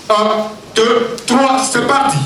1, 2, 3, c'est parti.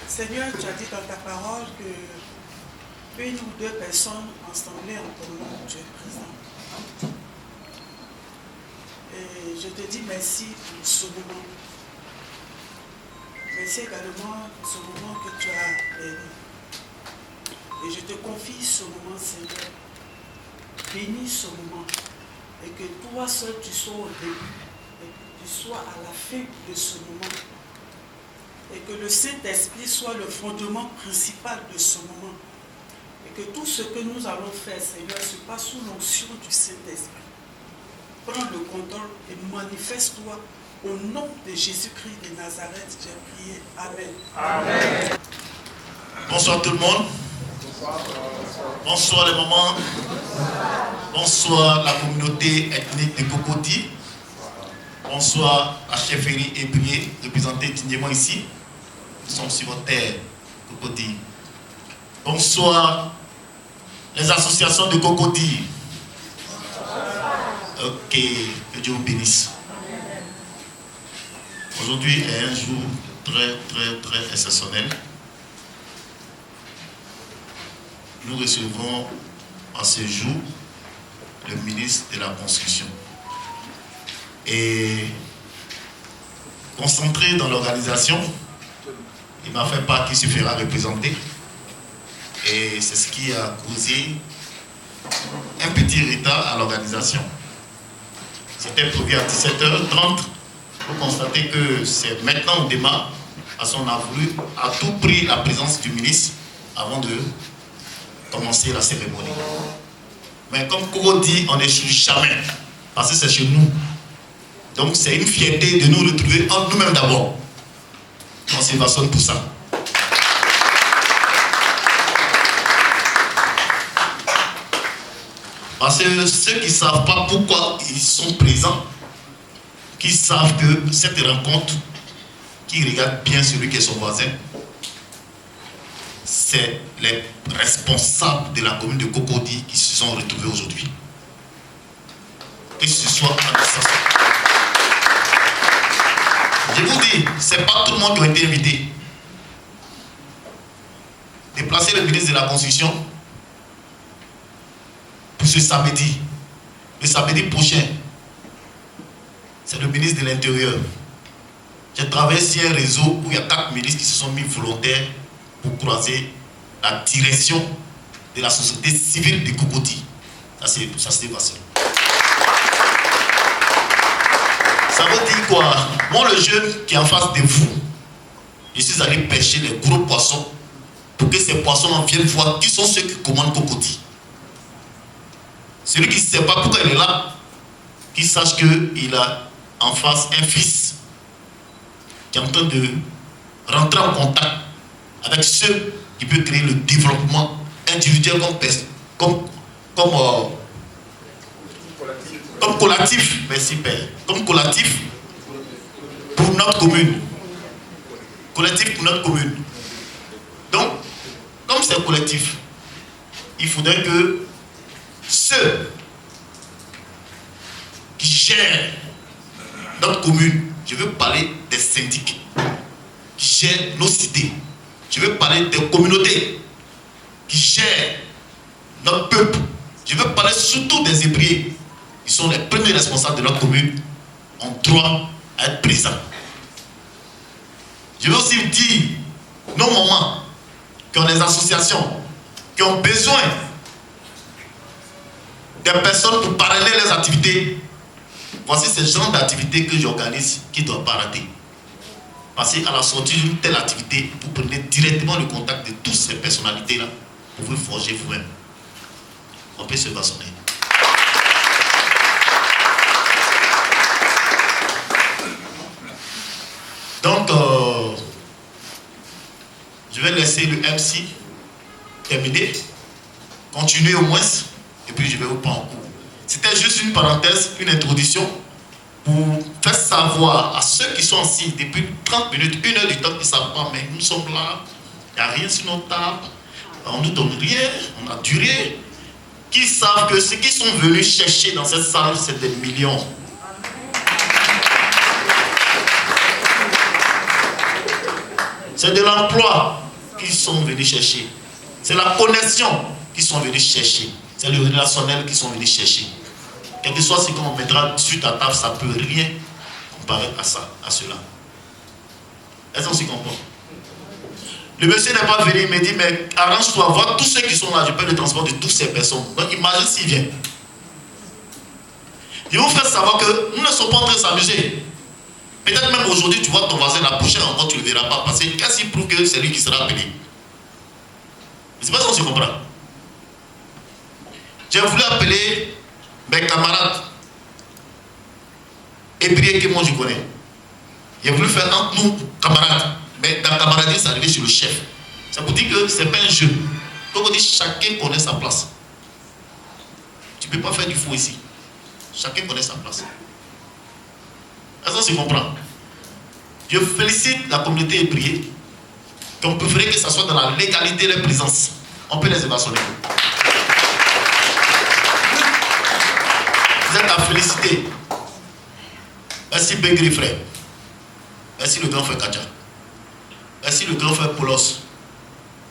Seigneur, tu as dit dans ta parole que une ou deux personnes ensemblées en ton nom, tu es présent. Et je te dis merci pour ce moment. Merci également pour ce moment que tu as béni. Et je te confie ce moment, Seigneur. Bénis ce moment. Et que toi seul tu sois au début. Et que tu sois à la fin de ce moment. Et que le Saint-Esprit soit le fondement principal de ce moment. Et que tout ce que nous allons faire, Seigneur, se passe sous l'onction du Saint-Esprit. Prends le contrôle et manifeste-toi au nom de Jésus-Christ de Nazareth. J'ai prié. Amen. Amen. Bonsoir tout le monde. Bonsoir les mamans. Bonsoir la communauté ethnique de Cocody. Bonsoir la chefferie Ébrié, représentée dignement ici. Nous sommes sur votre terre, Cocody. Bonsoir les associations de Cocody. Ok, que Dieu vous bénisse. Aujourd'hui est un jour très exceptionnel. Nous recevons en ce jour le ministre de la Construction. Et concentré dans l'organisation, il m'a fait part qu'il se fera représenter. Et c'est ce qui a causé un petit retard à l'organisation. C'était prévu à 17h30. Vous constatez que c'est maintenant au démarre, parce qu'on a voulu à tout prix la présence du ministre avant de commencer la cérémonie. Mais comme Cocody, on n'échoue jamais, parce que c'est chez nous. Donc c'est une fierté de nous retrouver entre nous-mêmes d'abord. On s'évasionne pour ça. Parce que ceux qui ne savent pas pourquoi ils sont présents, qui savent que cette rencontre, qui regarde bien celui qui est son voisin, c'est les responsables de la commune de Cocody qui se sont retrouvés aujourd'hui. Que ce soit en association. Je vous dis, ce n'est pas tout le monde qui a été invité. Déplacer le ministre de la Construction pour ce samedi. Le samedi prochain, c'est le ministre de l'Intérieur. J'ai travaillé sur un réseau où il y a 4 ministres qui se sont mis volontaires pour croiser la direction de la société civile de Cocody. Ça c'est facile. Ça veut dire quoi? Moi, le jeune qui est en face de vous, je suis allé pêcher les gros poissons pour que ces poissons viennent voir qui sont ceux qui commandent Cocody. Celui qui ne sait pas pourquoi il est là, qu'il sache qu'il a en face un fils qui est en train de rentrer en contact avec ceux qui peuvent créer le développement individuel comme collectif, merci Père, comme collectif pour notre commune. Collectif pour notre commune. Donc, comme c'est collectif, il faudrait que ceux qui gèrent notre commune, je veux parler des syndics, qui gèrent nos cités, Je veux parler des communautés qui gèrent notre peuple. Je veux parler surtout des Hébreux, qui sont les premiers responsables de notre commune, ont droit à être présents. Je veux aussi dire, nos mamans, qui ont des associations, qui ont besoin des personnes pour parrainer leurs activités. Voici ce genre d'activités que j'organise qui ne doivent pas rater. Parce qu'à la sortie d'une telle activité, vous prenez directement le contact de toutes ces personnalités-là pour vous forger vous-même. On peut se façonner. Donc, je vais laisser le MC terminer, continuer au moins, et puis je vais vous prendre en cours. C'était juste une parenthèse, une introduction, pour faire savoir à ceux qui sont assis depuis 30 minutes, 1 heure du temps, qui ne savent pas, mais nous sommes là, il n'y a rien sur nos tables, on ne nous donne rien, on a duré, qui savent que ceux qui sont venus chercher dans cette salle, c'est des millions. C'est de l'emploi qu'ils sont venus chercher. C'est la connexion qu'ils sont venus chercher. C'est le relationnel qu'ils sont venus chercher. Quel que soit ce qu'on mettra sur ta table, ça ne peut rien comparer à ça, à cela. Est-ce qu'on s'y comprend? Le monsieur n'est pas venu, il me dit, mais arrange-toi, vois tous ceux qui sont là, je peux le transport de toutes ces personnes. Donc imagine s'il vient. Il vous fait savoir que nous ne sommes pas en train de s'amuser. Peut-être même aujourd'hui, tu vois ton voisin, la prochaine encore, tu ne le verras pas passer. Qu'est-ce qui prouve que c'est lui qui sera appelé? Je ne sais pas si on se comprend. J'ai voulu appeler mes camarades hébreux que moi je connais. J'ai voulu faire entre nous, camarades. Mais dans la camaradie, c'est arrivé sur le chef. Ça vous dit que ce n'est pas un jeu. Donc on dit chacun connaît sa place. Tu ne peux pas faire du faux ici. Chacun connaît sa place. Est-ce qu'on se comprend? Je félicite la communauté hébreu qu'on préférait que ce soit dans la légalité de leur présence. On peut les évasionner. Vous êtes à féliciter. Merci Begri frère. Merci le grand frère Kacha. Merci le grand frère Paulos.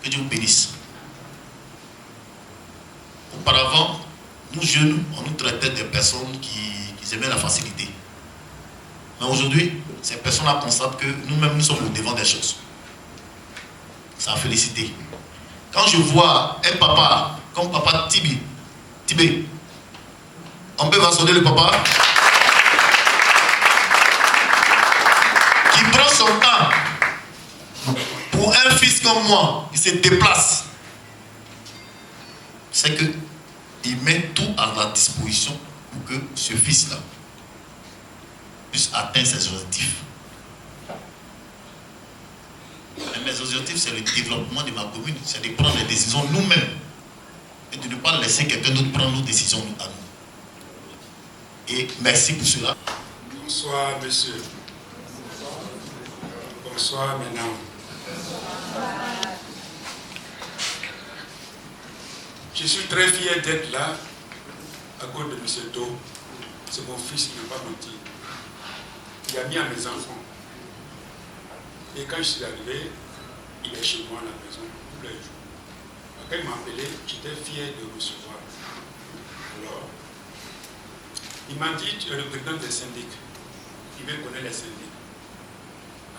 Que Dieu vous bénisse. Auparavant, nous jeunes, on nous traitait des personnes qui aimaient la facilité. Mais aujourd'hui, ces personnes-là constatent que nous-mêmes, nous sommes au devant des choses. Ça a félicité. Quand je vois un papa, comme papa Tibé, on peut vassonner le papa, qui prend son temps pour un fils comme moi, qui se déplace. C'est qu'il met tout à la disposition pour que ce fils-là puisse atteindre ses objectifs. Et mes objectifs, c'est le développement de ma commune, c'est de prendre les décisions nous-mêmes et de ne pas laisser quelqu'un d'autre prendre nos décisions à nous. Et merci pour cela. Bonsoir, monsieur. Bonsoir, mesdames. Je suis très fier d'être là à cause de M. Do. C'est mon fils, il ne m'a pas menti. Il a mis à mes enfants. Et quand je suis arrivé, il est chez moi à la maison tous les jours. Quand il m'a appelé, j'étais fier de recevoir. Alors, il m'a dit, tu es le président des syndics. Il veut connaître les syndics.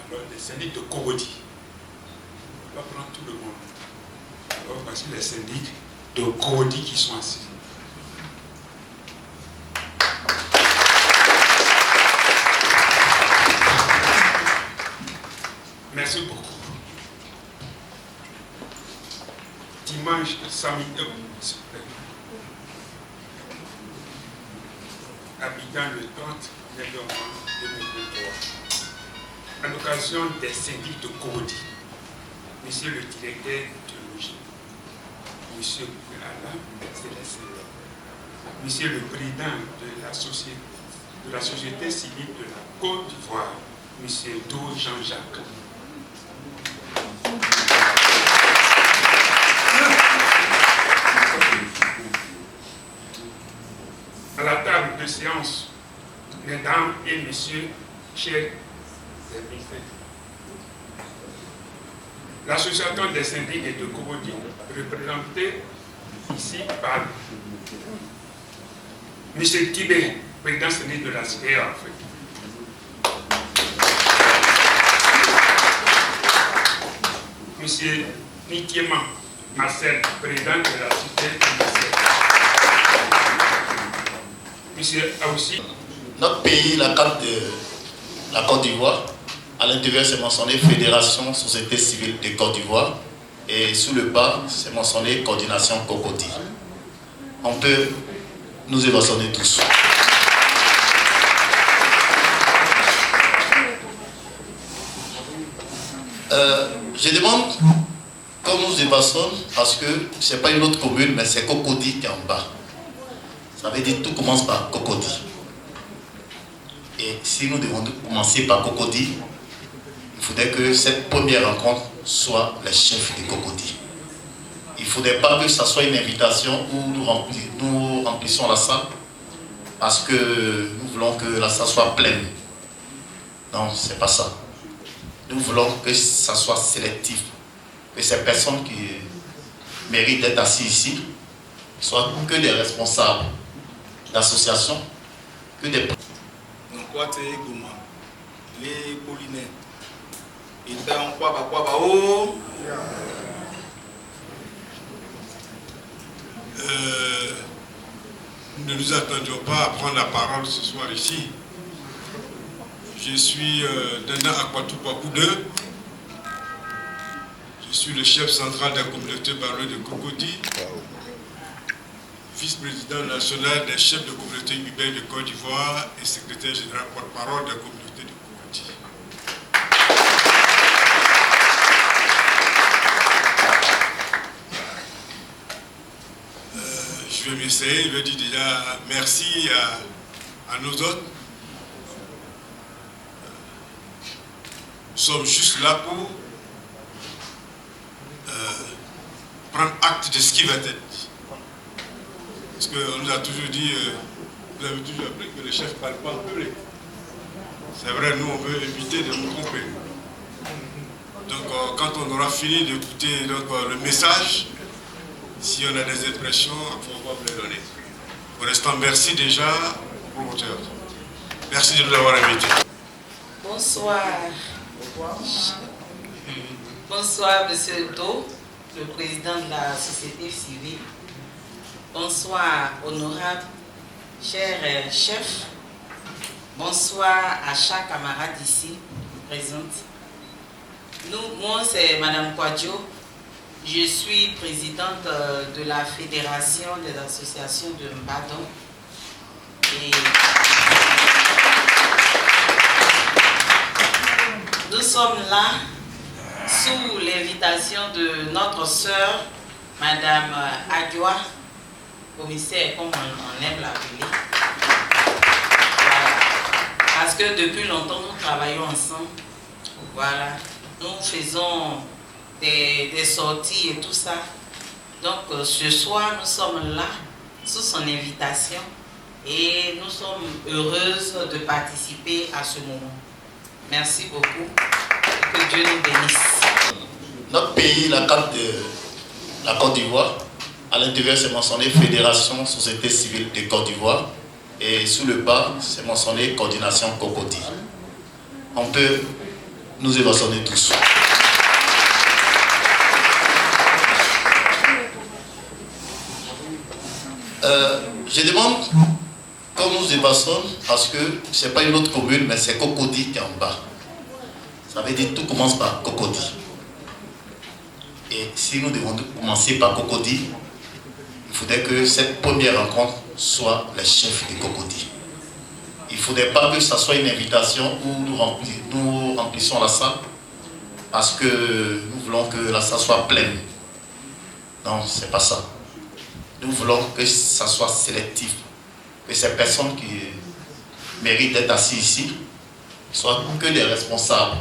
Alors, les syndics de Kogodi. On va prendre tout le monde. Alors, voici les syndics de Kogodi qui sont assis. Merci beaucoup. Dimanche, samedi, Abidjan le 30 novembre 2023, à l'occasion des syndics de Kogodi, Monsieur le directeur de logis, Monsieur Alain Célestin, Monsieur le président de la société civile de la Côte d'Ivoire, Monsieur Do Jean-Jacques. À la table de séance, mesdames et messieurs, chers invités, l'association des syndics et de Cocody, représentée ici par M. Tibé, président syndic de la CPA. M. Nikiema Marcel, président de la cité commerciale. M. Aoussi. Notre pays, la carte de la Côte d'Ivoire, à l'intérieur c'est mentionné Fédération Société Civile de Côte d'Ivoire et sous le bas c'est mentionné Coordination Cocody. On peut nous évasionner tous. Je demande qu'on nous évasionne parce que ce n'est pas une autre commune, mais c'est Cocody qui est en bas. Ça veut dire que tout commence par Cocody. Et si nous devons commencer par Cocody, il faudrait que cette première rencontre soit les chefs de Cocody. Il ne faudrait pas que ce soit une invitation où nous remplissons la salle parce que nous voulons que la salle soit pleine. Non, ce n'est pas ça. Nous voulons que ça soit sélectif, que ces personnes qui méritent d'être assises ici soient que des responsables d'associations, que des... les Polynais. Et dans quoi, nous ne nous attendions pas à prendre la parole ce soir ici. Je suis Dana Akwatoupakou II. Je suis le chef central de la communauté barreau de Cocody, vice-président national des chefs de communauté urbaine de Côte d'Ivoire et secrétaire général porte-parole de la communauté de Cocody. Je vais m'essayer, je vais dire déjà merci à nos hôtes. Nous sommes juste là pour prendre acte de ce qui va être dit. Parce qu'on nous a toujours dit, vous avez toujours appris que le chef ne parle pas en public. C'est vrai, nous on veut éviter de nous tromper. Donc quand on aura fini d'écouter le message, si on a des impressions, on va vous les donner. Pour l'instant, merci déjà aux promoteurs. Merci de nous avoir invités. Bonsoir. Bonsoir, Monsieur Do, le président de la société civile. Bonsoir, honorable, chers chefs. Bonsoir à chaque camarade ici présente. Moi, c'est Madame Kwadjo. Je suis présidente de la Fédération des associations de Mbadon. Et nous sommes là sous l'invitation de notre sœur, Madame Adjoa, commissaire, comme on aime l'appeler. Voilà. Parce que depuis longtemps, nous travaillons ensemble. Voilà. Nous faisons des sorties et tout ça. Donc ce soir, nous sommes là sous son invitation et nous sommes heureuses de participer à ce moment. Merci beaucoup et que Dieu nous bénisse. Notre pays, la carte de la Côte d'Ivoire, à l'intérieur c'est mentionné Fédération Société Civile de Côte d'Ivoire et sous le bas c'est mentionné Coordination Cocody. On peut nous évasionner tous. Je demande qu'on nous évasionne parce que ce n'est pas une autre commune, mais c'est Cocody qui est en bas. Ça veut dire que tout commence par Cocody. Et si nous devons commencer par Cocody, il faudrait que cette première rencontre soit les chefs de Cocody. Il ne faudrait pas que ce soit une invitation où nous remplissons la salle parce que nous voulons que la salle soit pleine. Non, ce n'est pas ça. Nous voulons que ça soit sélectif, que ces personnes qui méritent d'être assises ici soient que des responsables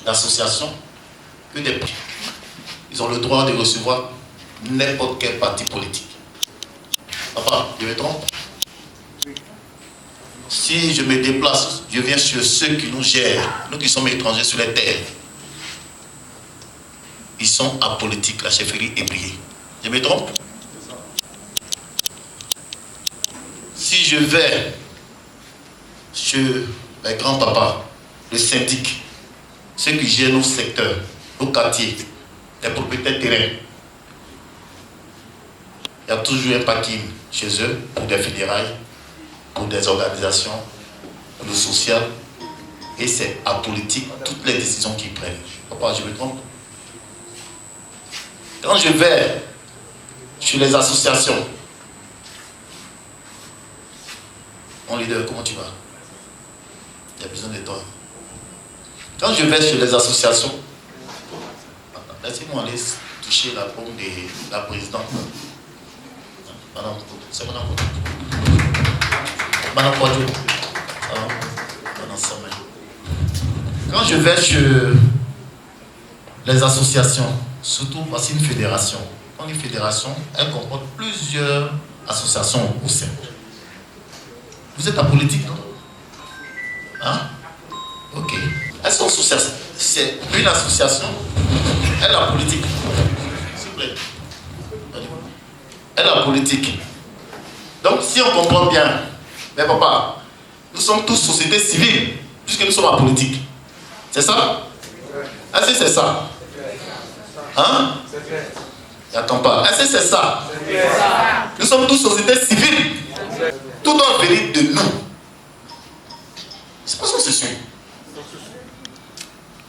d'associations, que des... Ils ont le droit de recevoir n'importe quel parti politique. Papa, je me trompe? Si je me déplace, je viens sur ceux qui nous gèrent, nous qui sommes étrangers sur les terres. ils sont apolitiques, la chefferie est brillée. Je me trompe? Si je vais chez les grands-papas, le syndic, ceux qui gèrent nos secteurs, nos quartiers, les propriétaires terrains, il y a toujours un parking chez eux pour des fédérales, pour des organisations, pour le social, et c'est apolitique toutes les décisions qu'ils prennent. Papa, je me trompe? Quand je vais chez les associations, mon leader, comment tu vas? Il y a besoin de toi. Quand je vais chez les associations, laissez-moi aller toucher la paume de la présidente. Madame, c'est Madame Kodjo. Madame Kodjo. Madame Samuel. Quand je vais chez les associations, surtout parce qu'une fédération, quand une fédération, elle comporte plusieurs associations au sein. Vous êtes apolitique, non? Hein? Ok. C'est une association, elle est apolitique. S'il vous plaît. Elle est apolitique. Donc, si on comprend bien, mais papa, nous sommes tous sociétés civiles, puisque nous sommes apolitiques. C'est ça? Est-ce que c'est ça? Hein? J'attends pas. Est-ce que c'est ça? Nous sommes tous sociétés civiles. Tout doit venir de nous. C'est pas ça que je suis.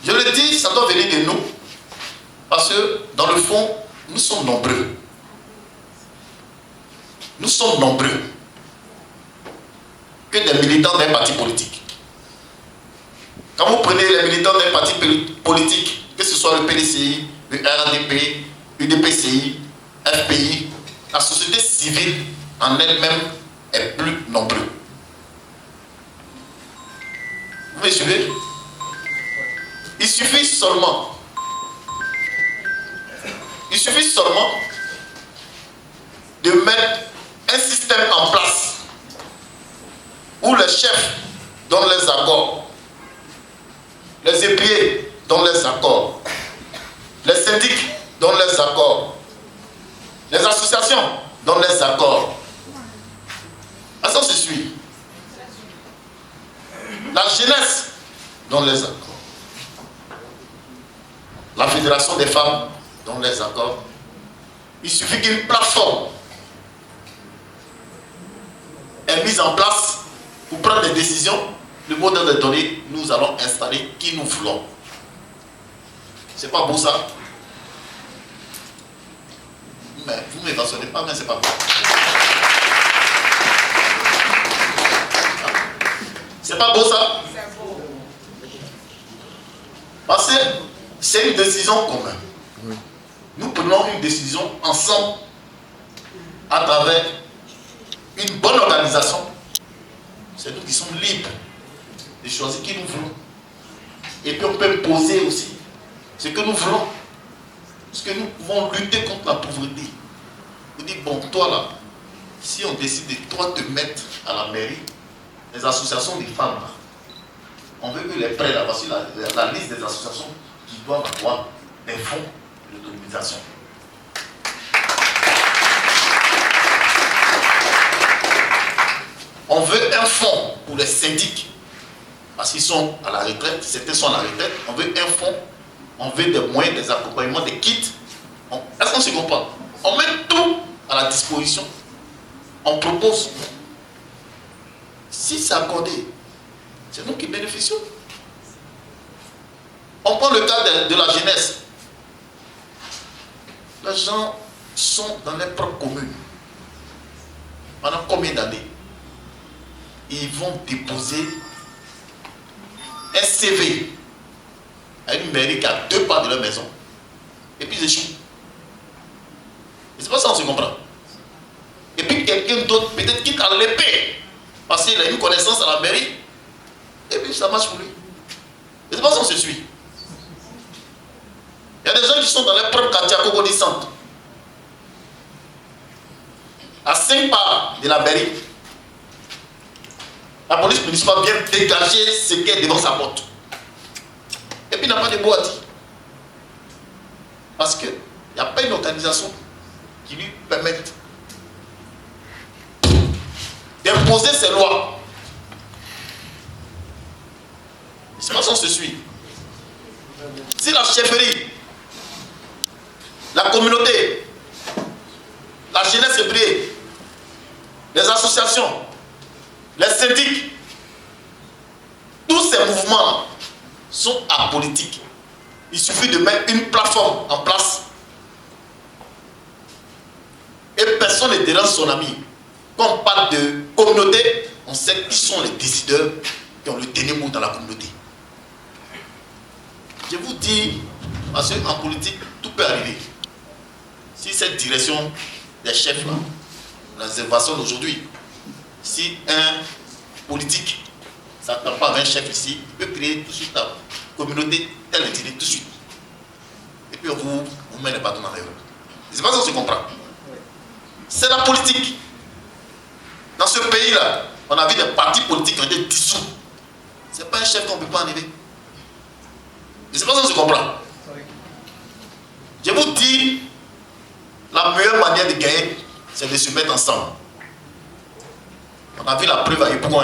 Je le dis, ça doit venir de nous. Parce que, dans le fond, nous sommes nombreux. Nous sommes nombreux. Que des militants d'un parti politique. Quand vous prenez les militants d'un parti politique, que ce soit le PDCI, le RDP, l'UDPCI, FPI, la société civile en elle-même est plus nombreux. Vous me suivez? Il suffit seulement de mettre un système en place où les chefs donnent les accords, les épiers donnent les accords, les syndics donnent les accords, les associations donnent les accords. À ça se suit. La jeunesse donne les accords. La fédération des femmes donne les accords. Il suffit qu'une plateforme est mise en place pour prendre des décisions. Le modèle de données, nous allons installer qui nous voulons. C'est pas beau ça? Mais vous ne m'évaluez pas, mais c'est pas beau. C'est pas beau ça? Parce que c'est une décision commune. Nous prenons une décision ensemble à travers une bonne organisation. C'est nous qui sommes libres de choisir qui nous voulons. Et puis on peut poser aussi ce que nous voulons. Parce que nous pouvons lutter contre la pauvreté. Vous dites, bon, toi là, si on décide de toi te mettre à la mairie, les associations des femmes là, on veut que les prêts là, voici la liste des associations qui doivent avoir des fonds d'autonomisation. On veut un fonds pour les syndics, parce qu'ils sont à la retraite, certains sont à la retraite, on veut un fonds, on veut des moyens, des accompagnements, des kits. Est-ce qu'on se comprend? On met tout à la disposition, on propose. Si c'est accordé, c'est nous qui bénéficions. On prend le cas de la jeunesse. Les gens sont dans les propres communes. Pendant combien d'années? Ils vont déposer un CV à une mairie qui a 2 pas de leur maison. Et puis ils échouent. Et c'est pas ça qu'on se comprend. Et puis quelqu'un d'autre peut-être quitte à l'épée parce qu'il a une connaissance à la mairie. Et puis ça marche pour lui. Et c'est pas ça qu'on se suit. Il y a des gens qui sont dans les propres quartiers à Cocody Centre. À 5 pas de la mairie. La police municipale vient dégager ce qui est devant sa porte. Et puis il n'a pas de boîte. Parce qu'il n'y a pas une organisation qui lui permette d'imposer ses lois. C'est pas ça se suit. Si la chefferie, la communauté, la jeunesse hébrée, les associations, les syndics, tous ces mouvements sont apolitiques. Il suffit de mettre une plateforme en place et personne ne dérange son ami. Quand on parle de communauté, on sait qui sont les décideurs qui ont le dernier mot dans la communauté. Je vous dis, parce qu'en politique, tout peut arriver. Si cette direction des chefs là, l'observation d'aujourd'hui, si un politique ne s'attend pas à un chef ici, il peut créer tout de suite la communauté telle et tout de suite. Et puis vous mettez les bâtons dans les roues. C'est pas ça que je comprends. C'est la politique. Dans ce pays-là, on a vu des partis politiques qui ont été dissous. C'est pas un chef qu'on ne peut pas enlever. Et c'est pas ça que je comprends. Je vous dis, la meilleure manière de gagner, c'est de se mettre ensemble. On a vu la preuve à Yopougon.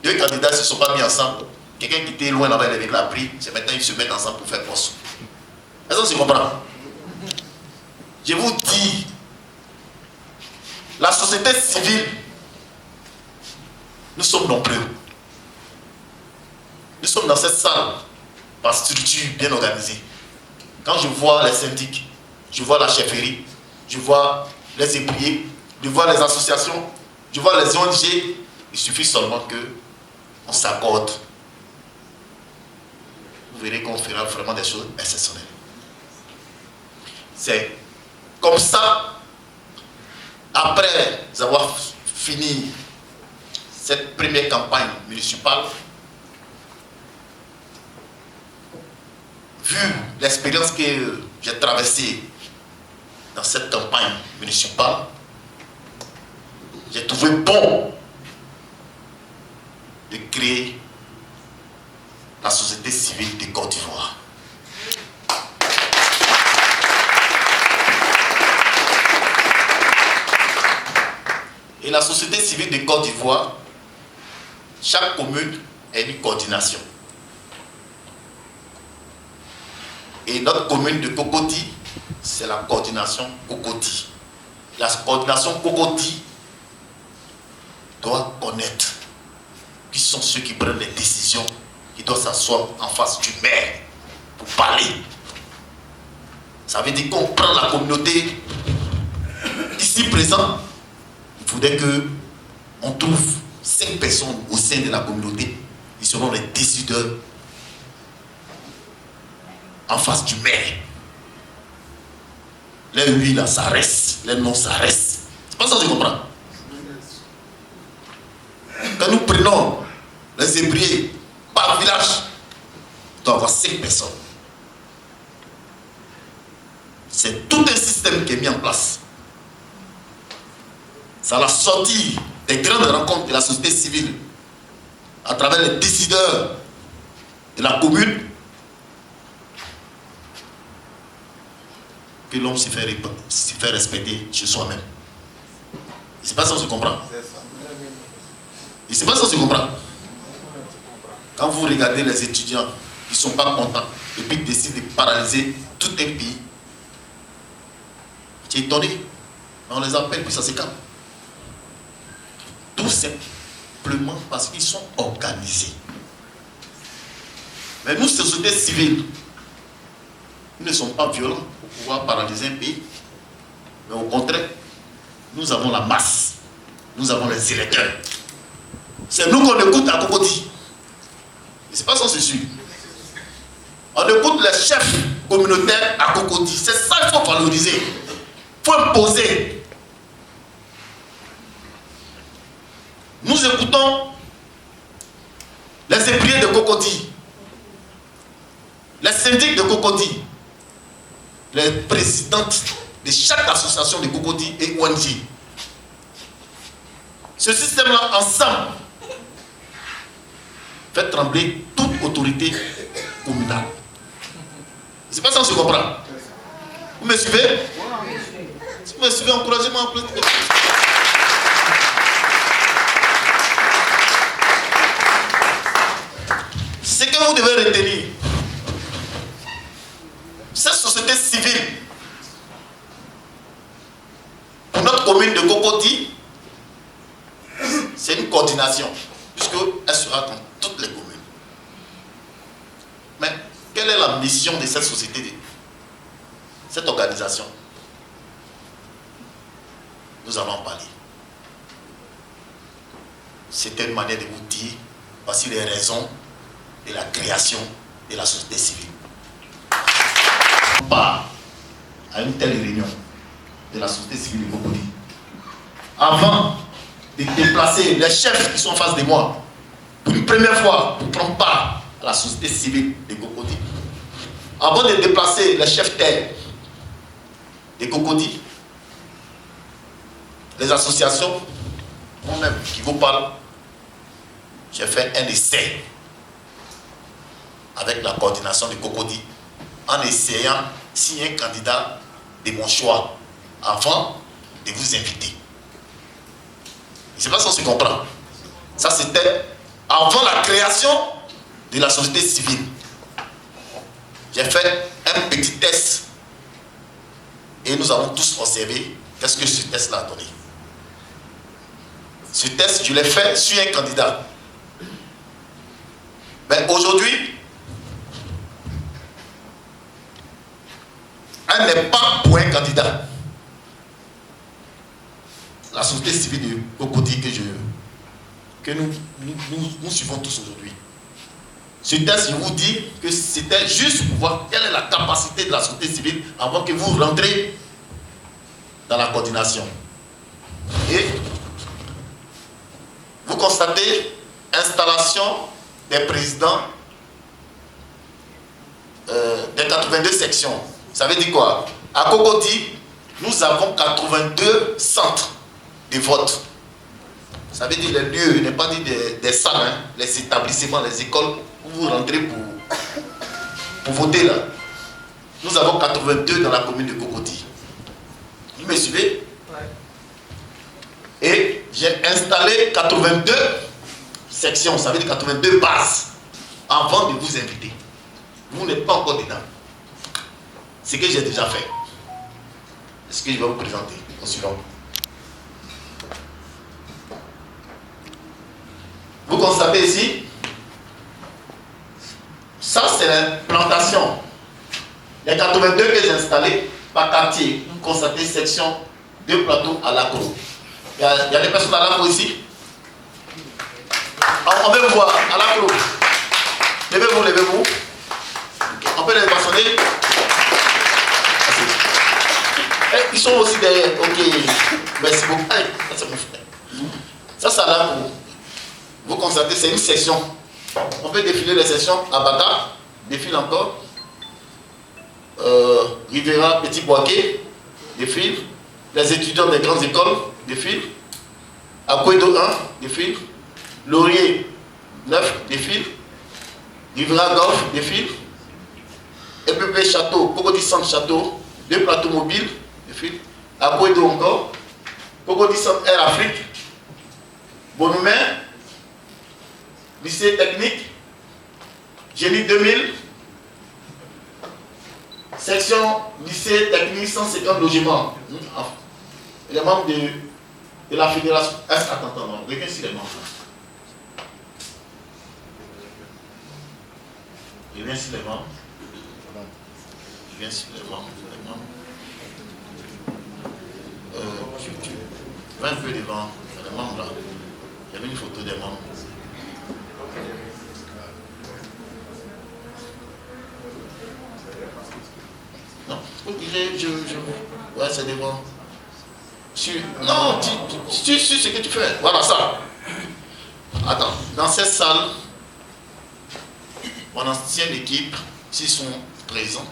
Deux candidats ne se sont pas mis ensemble. Quelqu'un qui était loin là-bas, il l'a pris. C'est maintenant ils se mettent ensemble pour faire poste. Est-ce que je comprends? Je vous dis, la société civile, nous sommes nombreux. Nous sommes dans cette salle par structure bien organisée. Quand je vois les syndics, je vois la chefferie, je vois les ébriers, je vois les associations, je vois les ONG, il suffit seulement qu'on s'accorde. Vous verrez qu'on fera vraiment des choses exceptionnelles. C'est comme ça, après avoir fini cette première campagne municipale, vu l'expérience que j'ai traversée dans cette campagne municipale, j'ai trouvé bon de créer la société civile de Côte d'Ivoire. Et la société civile de Côte d'Ivoire, chaque commune a une coordination. Et notre commune de Cocody, c'est la coordination Cocody. La coordination Cocody doit connaître qui sont ceux qui prennent les décisions, qui doivent s'asseoir en face du maire pour parler. Ça veut dire qu'on prend la communauté ici présent. Il faudrait qu'on trouve 5 personnes au sein de la communauté qui seront les décideurs en face du maire. Les oui là, ça reste. Les non, ça reste. C'est pas ça que je comprends. Quand nous prenons les ébriers par village, il doit y avoir 5 personnes. C'est tout un système qui est mis en place. C'est à la sortie des grandes rencontres de la société civile, à travers les décideurs de la commune, que l'homme se fait respecter chez soi-même. C'est pas ça que je comprends. Et c'est pas ça que je comprends. Quand vous regardez les étudiants qui ne sont pas contents et puis qui décident de paralyser tout un pays, tu es étonné, on les appelle puis ça se calme. Tout simplement parce qu'ils sont organisés. Mais nous, société civile, nous ne sommes pas violents pour pouvoir paralyser un pays. Mais au contraire, nous avons la masse. Nous avons les électeurs. C'est nous qu'on écoute à Cocody. Et c'est pas ça, c'est sûr. On écoute les chefs communautaires à Cocody. C'est ça qu'il faut valoriser. Il faut imposer. Nous écoutons les ébriers de Cocody, les syndics de Cocody, les présidentes de chaque association de Cocody et ONG. Ce système-là, ensemble, fait trembler toute autorité communale. C'est pas ça que je comprends. Vous me suivez? Si vous me suivez, encouragez-moi. Ce que vous devez retenir, cette société civile, pour notre commune de Cocody, c'est une coordination, puisqu'elle sera dans toutes les communes. Mais quelle est la mission de cette société, cette organisation? Nous allons en parler. C'était une manière de vous dire voici les raisons de la création de la société civile. On part à une telle réunion de la société civile de Cocody. Avant de déplacer les chefs qui sont en face de moi, pour une première fois, pour prendre part à la société civile de Cocody. Avant de déplacer les chefs terre de Cocody, les associations, moi-même qui vous parle, j'ai fait un essai avec la coordination de Cocody en essayant si un candidat de mon choix avant de vous inviter. C'est pas ça qu'on se comprend. Ça c'était avant la création de la société civile. J'ai fait un petit test et nous avons tous observé qu'est-ce que ce test a donné. Ce test, je l'ai fait sur un candidat. Mais aujourd'hui, elle n'est pas pour un candidat. La société civile de Cocody que nous suivons tous aujourd'hui. Ce test, je vous dis que c'était juste pour voir quelle est la capacité de la société civile avant que vous rentrez dans la coordination. Et vous constatez installation des présidents des 82 sections. Ça veut dire quoi? À Cocody, nous avons 82 centres de vote. Ça veut dire les lieux, il n'est pas dit des salles, hein, les établissements, les écoles où vous rentrez pour voter là. Nous avons 82 dans la commune de Cocody. Vous me suivez? Ouais. Et j'ai installé 82 sections, ça veut dire 82 bases, avant de vous inviter. Vous n'êtes pas encore dedans. C'est ce que j'ai déjà fait. Ce que je vais vous présenter au suivant. Vous constatez ici, ça c'est l'implantation. Les 82 que j'ai installés par quartier, vous constatez section 2 plateaux à l'Acro. Il y a des personnes à l'Acro ici. On veut vous voir à l'Acro. Levez-vous, levez-vous. On peut les façonner. Ils sont aussi derrière. Ok. Merci beaucoup. Allez, ça c'est mon frère. Ça c'est à l'Acro. Vous constatez, c'est une section. On peut défiler les sections à Bata, défile encore. Rivera, Petit Boisquet, défile. Les étudiants des grandes écoles, défilent. Akouedo 1, défile. Laurier 9, défile. Rivera Golf, défile. EPP Château, Cocody Centre Château, 2 plateaux mobiles, défile. Akouedo encore. Cocody Centre Air Afrique. Bonhumé. Lycée technique, Génie 2000, section lycée technique 150 logements. Les membres de la fédération. Attends, regarde ici les membres. Je viens sur les membres. Je viens sur les membres. Tu vas un peu devant les membres là. Il y avait une photo des membres. Non, ouais, c'est devant. Non, tu sais ce que tu fais. Voilà ça. Attends, dans cette salle, mon ancienne équipe, s'ils sont présents,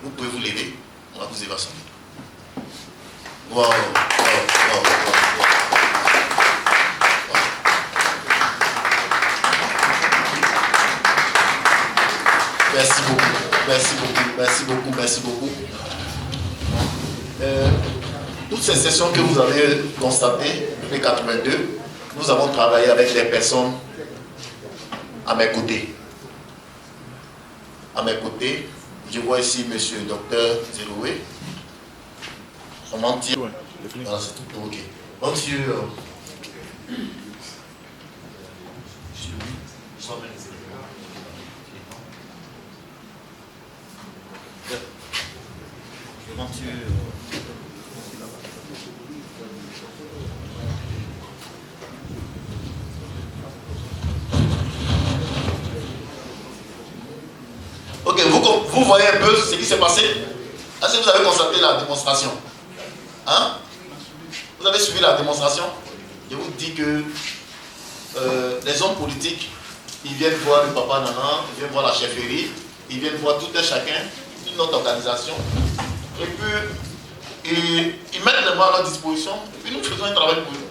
vous pouvez vous lever, on va vous évacuer. Wow. Merci beaucoup. Merci beaucoup, merci beaucoup, merci beaucoup. Toutes ces sessions que vous avez constatées, les 82, nous avons travaillé avec des personnes à mes côtés. À mes côtés, je vois ici M. Dr Zeroué. Comment dire? Voilà, c'est tout ok. Monsieur, ok, vous voyez un peu ce qui s'est passé? Est-ce que vous avez constaté la démonstration? Hein? Vous avez suivi la démonstration? Je vous dis que les hommes politiques, ils viennent voir le papa Nana, ils viennent voir la chefferie, ils viennent voir tout un chacun, une autre organisation, et puis ils mettent les mains à leur disposition, et puis nous faisons un travail pour eux.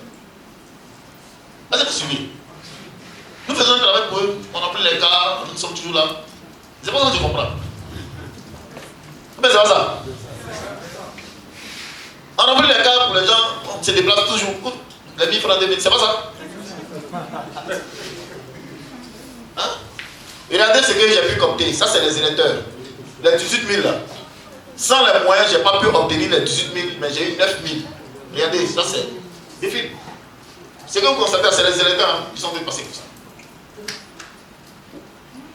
Est-ce que vous suivez? Nous faisons un travail pour eux, on a pris les cas, nous sommes toujours là. C'est pas ça que je comprends. Mais c'est pas ça. On a pris les cas pour les gens, on se déplace toujours. Les 1000 francs, 2000, c'est pas ça. Hein? Regardez ce que j'ai pu compter. Ça, c'est les électeurs. Les 18 000 là. Sans les moyens, je n'ai pas pu obtenir les 18 000, mais j'ai eu 9 000. Regardez, ça c'est des films. Ce que vous constatez, c'est les électeurs, hein, ils sont fait passer comme ça.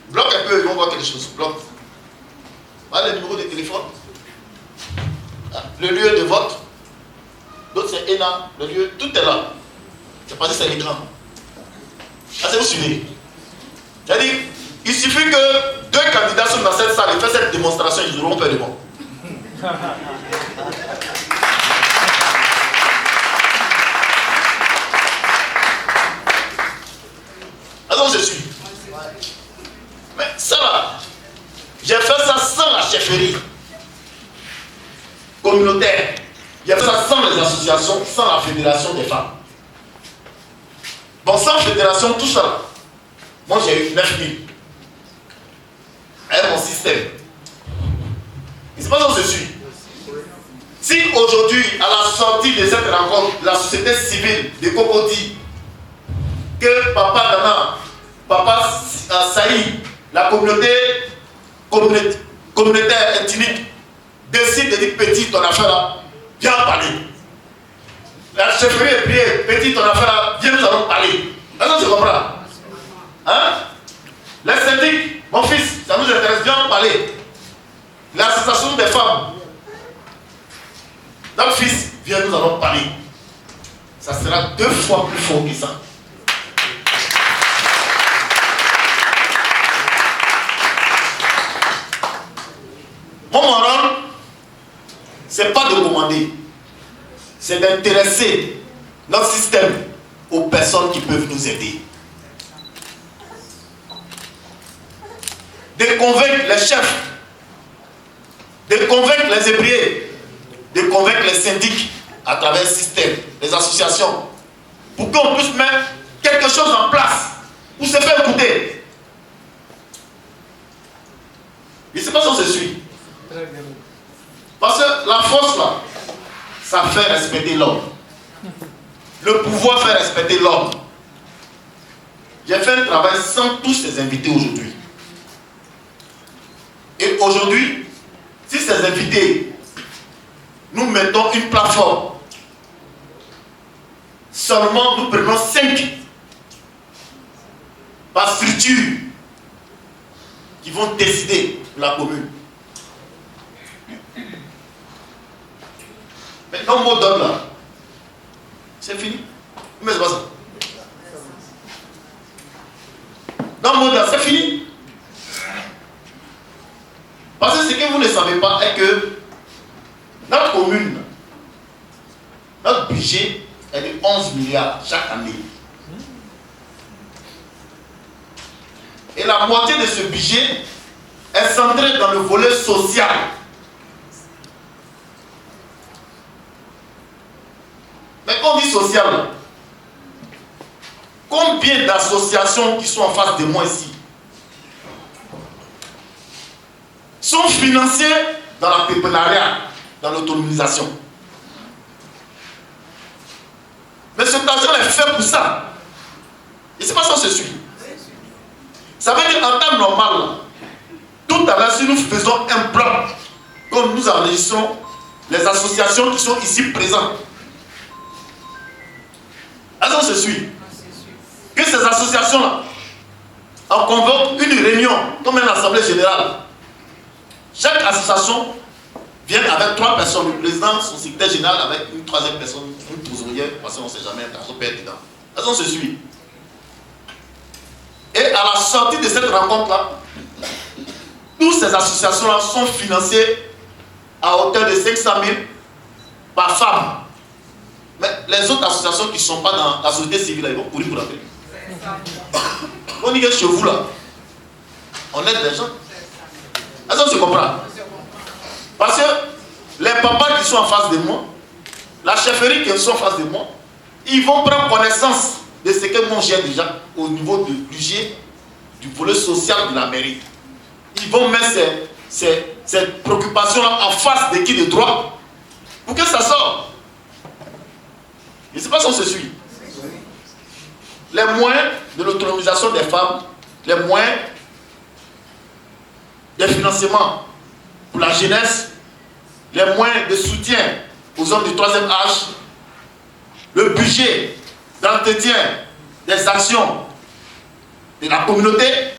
Bloque un peu, ils vont voir quelque chose. Bloque. Voilà le numéro de téléphone. Le lieu de vote. L'autre c'est ENA. Le lieu, tout est là. C'est parce que c'est l'écran. Ah, c'est vous suivez. C'est-à-dire, il suffit que 2 candidats sont dans cette salle et font cette démonstration, ils auront peur de moi. Alors je suis. Mais ça là, j'ai fait ça sans la chefferie communautaire. J'ai fait ça sans les associations, sans la fédération des femmes. Bon, sans fédération, tout ça, moi j'ai eu 9 000. Avec mon système. Et c'est pas ça que je suis. Si aujourd'hui, à la sortie de cette rencontre, la société civile de Cocody, que Papa Nana, Papa Saïd, la communautaire ethnique, décide de dire petit ton affaire là, viens parler. La chefferie est priée, petit ton affaire là, viens nous allons parler. Est-ce que tu comprends? Hein? Les syndics, mon fils, ça nous intéresse, viens parler. L'association des femmes, notre fils, viens nous allons parler. Ça sera 2 fois plus fort que ça. Mon rôle, c'est pas de commander, c'est d'intéresser notre système aux personnes qui peuvent nous aider. De convaincre les chefs, de convaincre les ébriers, de convaincre les syndics à travers le système, les associations, pour qu'on puisse mettre quelque chose en place pour se faire écouter. Je ne sais pas si je suis. Parce que la force là, ça fait respecter l'homme. Le pouvoir fait respecter l'homme. J'ai fait un travail sans tous ces invités aujourd'hui. Et aujourd'hui, si ces invités, nous mettons une plateforme, seulement nous prenons 5 par structure qui vont décider de la commune. Mais non, mot d'ordre là, c'est fini. Mais c'est pas ça. Non, mot d'ordre, c'est fini. Parce que ce que vous ne savez pas est que notre commune, notre budget est de 11 milliards chaque année. Et la moitié de ce budget est centrée dans le volet social. Mais quand on dit social, combien d'associations qui sont en face de moi ici? sont financés dans l'entrepreneuriat, dans l'autonomisation. Mais cet argent est fait pour ça. Et c'est pas ça, se suit. Ça veut dire en temps normal, tout à l'heure, si nous faisons un bloc, comme nous enregistrons les associations qui sont ici présentes, est-ce qu'on se suit? Que ces associations-là, on convoque une réunion, comme une assemblée générale. Chaque association vient avec 3 personnes, le président, son secrétaire général, avec une 3e personne, une trésorière, parce qu'on ne sait jamais, on peut être dedans. Est-ce qu'on se suit? Et à la sortie de cette rencontre-là, toutes ces associations-là sont financées à hauteur de 500 000 par femme. Mais les autres associations qui ne sont pas dans la société civile, ils vont courir pour la paix. On dit que chez vous là, on aide les gens. Est-ce qu'on se comprend? Parce que les papas qui sont en face de moi, la chefferie qui sont en face de moi, ils vont prendre connaissance de ce que moi j'ai déjà au niveau du budget, du volet social de la mairie. Ils vont mettre ces préoccupations-là en face de qui de droit pour que ça sorte. Je ne sais pas si on se suit. Les moyens de l'autonomisation des femmes, les moyens de financement pour la jeunesse, les moyens de soutien aux hommes du 3e âge, le budget d'entretien des actions de la communauté,